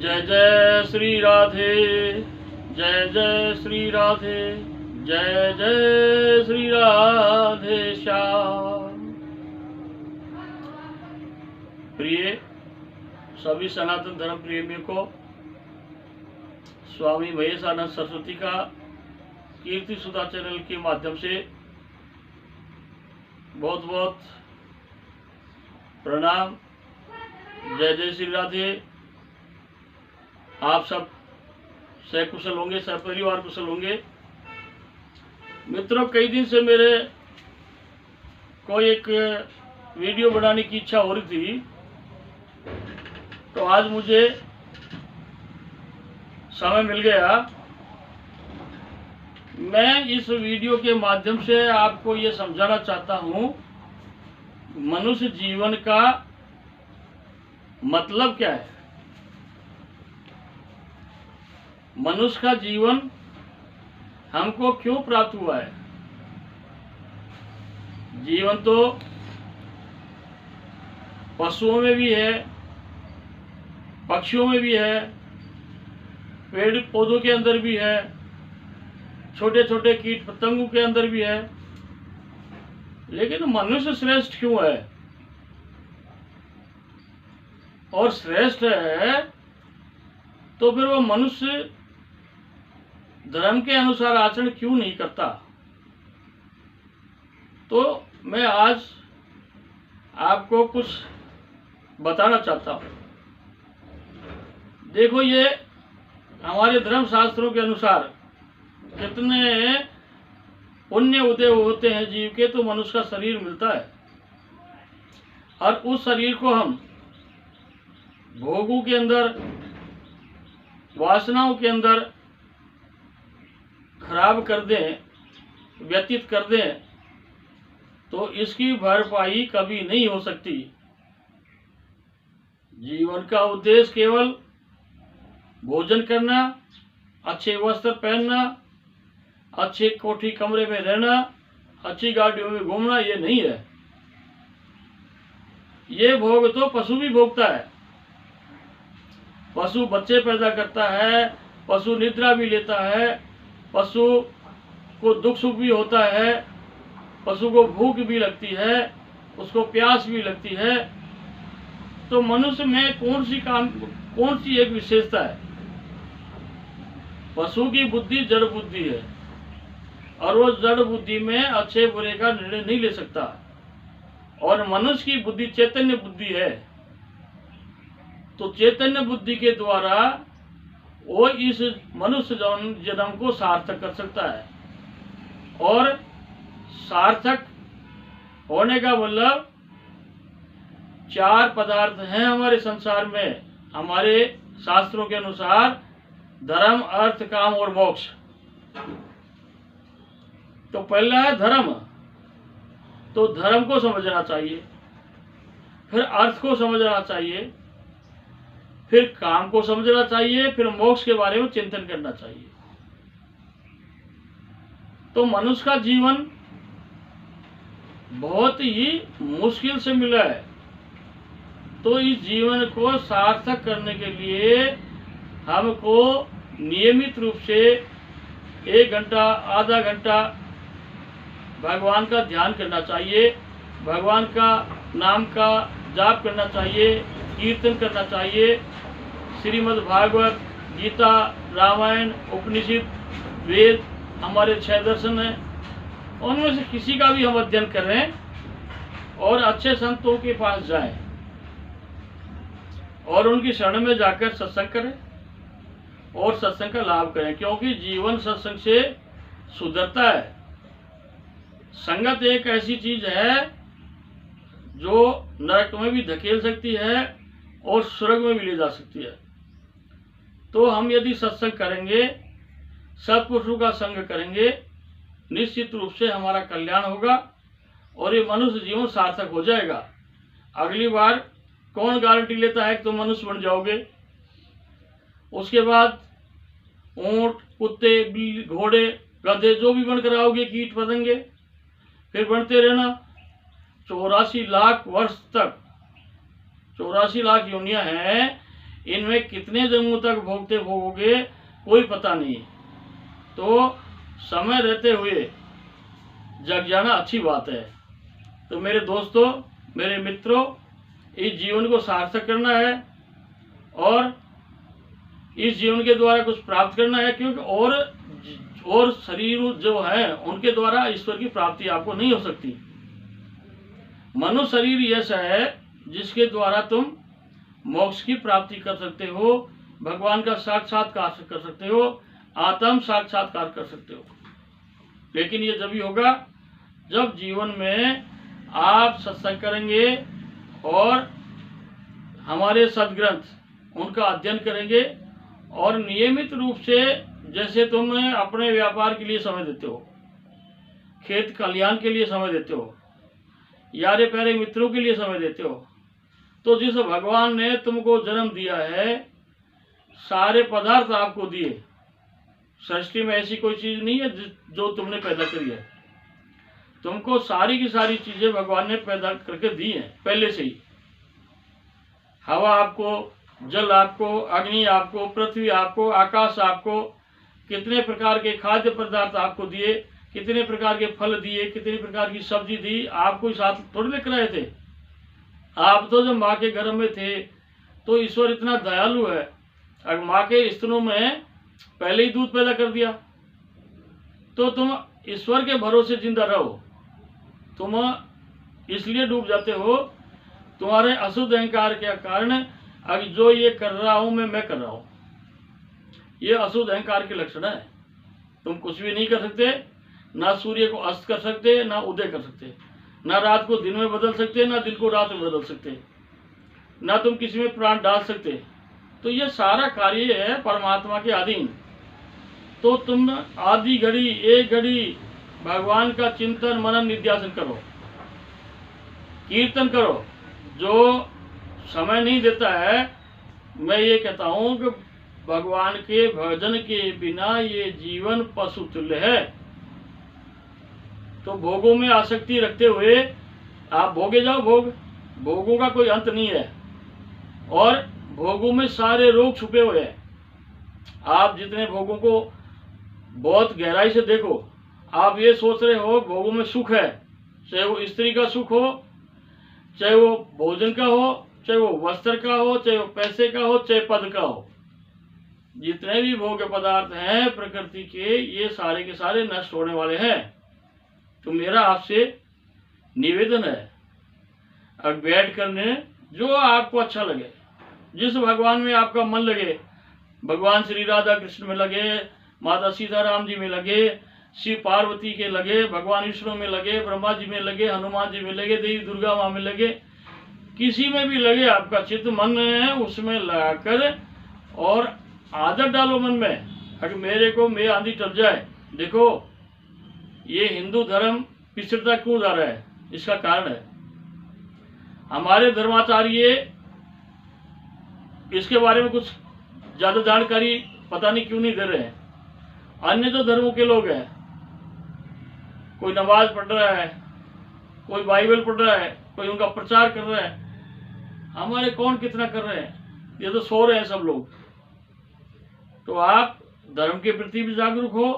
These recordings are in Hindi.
जय जय श्री राधे, जय जय श्री राधे, जय जय श्री राधे श्याम। प्रिय सभी सनातन धर्म प्रेमियों को स्वामी महेशानंद सरस्वती का कीर्ति सुधा चैनल के माध्यम से बहुत बहुत प्रणाम। जय जय श्री राधे। आप सब सकुशल होंगे, सब परिवार कुशल होंगे। मित्रों, कई दिन से मेरे को एक वीडियो बनाने की इच्छा हो रही थी, तो आज मुझे समय मिल गया। मैं इस वीडियो के माध्यम से आपको ये समझाना चाहता हूँ, मनुष्य जीवन का मतलब क्या है। मनुष्य का जीवन हमको क्यों प्राप्त हुआ है। जीवन तो पशुओं में भी है, पक्षियों में भी है, पेड़ पौधों के अंदर भी है, छोटे छोटे कीट पतंगों के अंदर भी है। लेकिन मनुष्य श्रेष्ठ क्यों है? और श्रेष्ठ है तो फिर वो मनुष्य धर्म के अनुसार आचरण क्यों नहीं करता? तो मैं आज आपको कुछ बताना चाहता हूँ। देखो, ये हमारे धर्म शास्त्रों के अनुसार कितने पुण्य उदय होते हैं जीव के, तो मनुष्य का शरीर मिलता है। और उस शरीर को हम भोगों के अंदर, वासनाओं के अंदर खराब कर दें, व्यतीत कर दें, तो इसकी भरपाई कभी नहीं हो सकती। जीवन का उद्देश्य केवल भोजन करना, अच्छे वस्त्र पहनना, अच्छे कोठी कमरे में रहना, अच्छी गाड़ियों में घूमना, ये नहीं है। ये भोग तो पशु भी भोगता है। पशु बच्चे पैदा करता है, पशु निद्रा भी लेता है, पशु को दुख सुख भी होता है, पशु को भूख भी लगती है, उसको प्यास भी लगती है। तो मनुष्य में कौन सी एक विशेषता है? पशु की बुद्धि जड़ बुद्धि है, और वो जड़ बुद्धि में अच्छे बुरे का निर्णय नहीं ले सकता। और मनुष्य की बुद्धि चैतन्य बुद्धि है, तो चैतन्य बुद्धि के द्वारा वो इस मनुष्य जन्म को सार्थक कर सकता है। और सार्थक होने का मतलब 4 पदार्थ हैं हमारे संसार में, हमारे शास्त्रों के अनुसार: धर्म, अर्थ, काम और मोक्ष। तो पहला है धर्म। तो धर्म को समझना चाहिए, फिर अर्थ को समझना चाहिए, फिर काम को समझना चाहिए, फिर मोक्ष के बारे में चिंतन करना चाहिए। तो मनुष्य का जीवन बहुत ही मुश्किल से मिला है। तो इस जीवन को सार्थक करने के लिए हमको नियमित रूप से 1 घंटा, आधा घंटा भगवान का ध्यान करना चाहिए, भगवान का नाम का जाप करना चाहिए, कीर्तन करना चाहिए। श्रीमद् भागवत, गीता, रामायण, उपनिषद, वेद हमारे 6 दर्शन हैं। उनमें से किसी का भी हम अध्ययन करें और अच्छे संतों के पास जाएं और उनकी शरण में जाकर सत्संग करें और सत्संग का लाभ करें, क्योंकि जीवन सत्संग से सुधरता है। संगत एक ऐसी चीज है जो नरक में भी धकेल सकती है और स्वर्ग में भी ले जा सकती है। तो हम यदि सत्संग करेंगे, सत्पुरुषों का संग करेंगे, निश्चित रूप से हमारा कल्याण होगा और ये मनुष्य जीवन सार्थक हो जाएगा। अगली बार कौन गारंटी लेता है कि तुम मनुष्य बन जाओगे? उसके बाद ऊंट, कुत्ते, बिल्ली, घोड़े, गधे जो भी बनकर आओगे, कीट पतंगे, फिर बनते रहना 84 लाख वर्ष तक। 84 लाख योनियां हैं। इनमें कितने जन्मों तक भोगते भोगोगे कोई पता नहीं। तो समय रहते हुए जग जाना अच्छी बात है। तो मेरे दोस्तों, मेरे मित्रों, इस जीवन को सार्थक करना है और इस जीवन के द्वारा कुछ प्राप्त करना है, क्योंकि और शरीर जो है उनके द्वारा ईश्वर की प्राप्ति आपको नहीं हो सकती। मनुष्य शरीर ऐसा है जिसके द्वारा तुम मोक्ष की प्राप्ति कर सकते हो, भगवान का साक्षात्कार कर सकते हो, आत्म साक्षात्कार कर सकते हो। लेकिन ये जब ही होगा जब जीवन में आप सत्संग करेंगे और हमारे सदग्रंथ उनका अध्ययन करेंगे और नियमित रूप से, जैसे तुम अपने व्यापार के लिए समय देते हो, खेत खलिहान के लिए समय देते हो, यारे प्यारे मित्रों के लिए समय देते हो, तो जिस भगवान ने तुमको जन्म दिया है, सारे पदार्थ आपको दिए। सृष्टि में ऐसी कोई चीज नहीं है जो तुमने पैदा करी है। तुमको सारी की सारी चीजें भगवान ने पैदा करके दी हैं पहले से ही। हवा आपको, जल आपको, अग्नि आपको, पृथ्वी आपको, आकाश आपको, कितने प्रकार के खाद्य पदार्थ आपको दिए, कितने प्रकार के फल दिए, कितने प्रकार की सब्जी दी। आपको साथ थोड़ी लेकर आए थे। आप तो जब माँ के गर्भ में थे तो ईश्वर इतना दयालु है, अगर माँ के स्तनों में पहले ही दूध पैदा कर दिया, तो तुम ईश्वर के भरोसे जिंदा रहो। तुम इसलिए डूब जाते हो, तुम्हारे अशुद्ध अहंकार के कारण। अब जो ये कर रहा हूं मैं कर रहा हूं, ये अशुद्ध अहंकार के लक्षण है। तुम कुछ भी नहीं कर सकते, ना सूर्य को अस्त कर सकते, ना उदय कर सकते, ना रात को दिन में बदल सकते, ना दिन को रात में बदल सकते, ना तुम किसी में प्राण डाल सकते। तो ये सारा कार्य है परमात्मा के अधीन। तो तुम आधी घड़ी, एक घड़ी भगवान का चिंतन मनन निध्यासन करो, कीर्तन करो। जो समय नहीं देता है, मैं ये कहता हूं कि भगवान के भजन के बिना ये जीवन पशु तुल्य है। तो भोगों में आसक्ति रखते हुए आप भोगे जाओ। भोगों का कोई अंत नहीं है और भोगों में सारे रोग छुपे हुए हैं। आप जितने भोगों को बहुत गहराई से देखो, आप ये सोच रहे हो भोगों में सुख है, चाहे वो स्त्री का सुख हो, चाहे वो भोजन का हो, चाहे वो वस्त्र का हो, चाहे वो पैसे का हो, चाहे पद का हो। जितने भी भोग्य पदार्थ हैं प्रकृति के, ये सारे के सारे नष्ट होने वाले हैं। तो मेरा आपसे निवेदन है, अब बैठ करने जो आपको अच्छा लगे, जिस भगवान में आपका मन लगे, भगवान श्री राधा कृष्ण में लगे, माता सीताराम जी में लगे, शिव पार्वती के लगे, भगवान विष्णु में लगे, ब्रह्मा जी में लगे, हनुमान जी में लगे, देवी दुर्गा माँ में लगे, किसी में भी लगे, आपका चित्त मन है उसमें लगाकर और आदत डालो मन में, अगर मेरे को मैं आंधी टल जाए। देखो ये हिंदू धर्म पिछड़ता क्यों जा रहा है, इसका कारण है हमारे धर्माचार्य इसके बारे में कुछ ज्यादा जानकारी पता नहीं क्यों नहीं दे रहे हैं। अन्य जो धर्मों के लोग हैं, कोई नमाज पढ़ रहा है, कोई बाइबल पढ़ रहा है, कोई उनका प्रचार कर रहा है, हमारे कौन कितना कर रहे हैं, ये तो सो रहे हैं सब लोग। तो आप धर्म के प्रति भी जागरूक हो,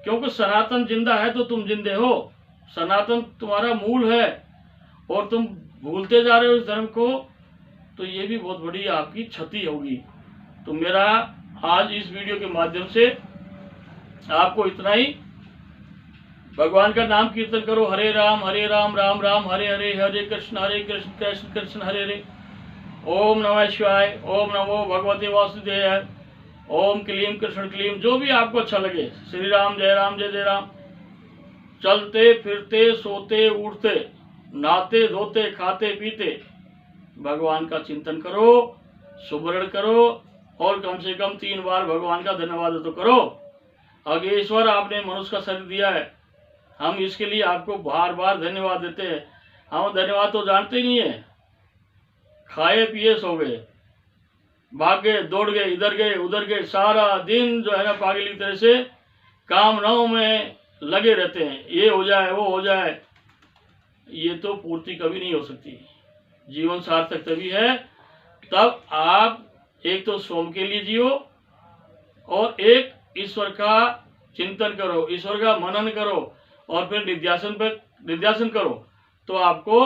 क्योंकि सनातन जिंदा है तो तुम जिंदे हो। सनातन तुम्हारा मूल है और तुम भूलते जा रहे हो इस धर्म को, तो ये भी बहुत बड़ी आपकी क्षति होगी। तो मेरा आज इस वीडियो के माध्यम से आपको इतना ही। भगवान का नाम कीर्तन करो, हरे राम राम राम हरे हरे, हरे कृष्ण कृष्ण कृष्ण हरे हरे। ओम नमः शिवाय, ओम नमो भगवते वासुदेवाय, ओम क्लीम कृष्ण क्लीम, जो भी आपको अच्छा लगे। श्री राम जय जय राम। चलते फिरते सोते उठते नहाते धोते खाते पीते भगवान का चिंतन करो, सुमरण करो और कम से कम 3 बार भगवान का धन्यवाद तो करो। अगे ईश्वर आपने मनुष्य का शरीर दिया है, हम इसके लिए आपको बार बार धन्यवाद देते हैं। हम धन्यवाद तो जानते ही नहीं है, खाए पिए सो गए, भाग गए, दौड़ गए, इधर गए उधर गए, सारा दिन जो है ना पागल की तरह से कामनाओं में लगे रहते हैं, ये हो जाए वो हो जाए। ये तो पूर्ति कभी नहीं हो सकती। जीवन सार्थक तभी है तब आप एक तो सोम के लिए जियो और एक ईश्वर का चिंतन करो, ईश्वर का मनन करो और फिर निध्यासन करो, तो आपको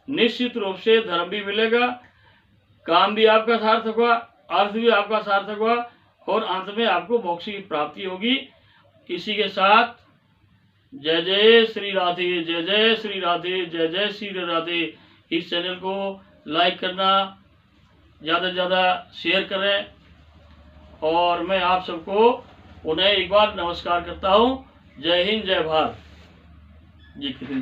निश्चित रूप से धर्म भी मिलेगा, काम भी आपका सार्थक हुआ, अर्थ भी आपका सार्थक हुआ और अंत में आपको मोक्ष की प्राप्ति होगी। इसी के साथ जय जय श्री राधे, जय जय श्री राधे, जय जय श्री राधे। इस चैनल को लाइक करना, ज़्यादा से ज़्यादा शेयर करें और मैं आप सबको उन्हें एक बार नमस्कार करता हूँ। जय हिंद, जय भारत जी।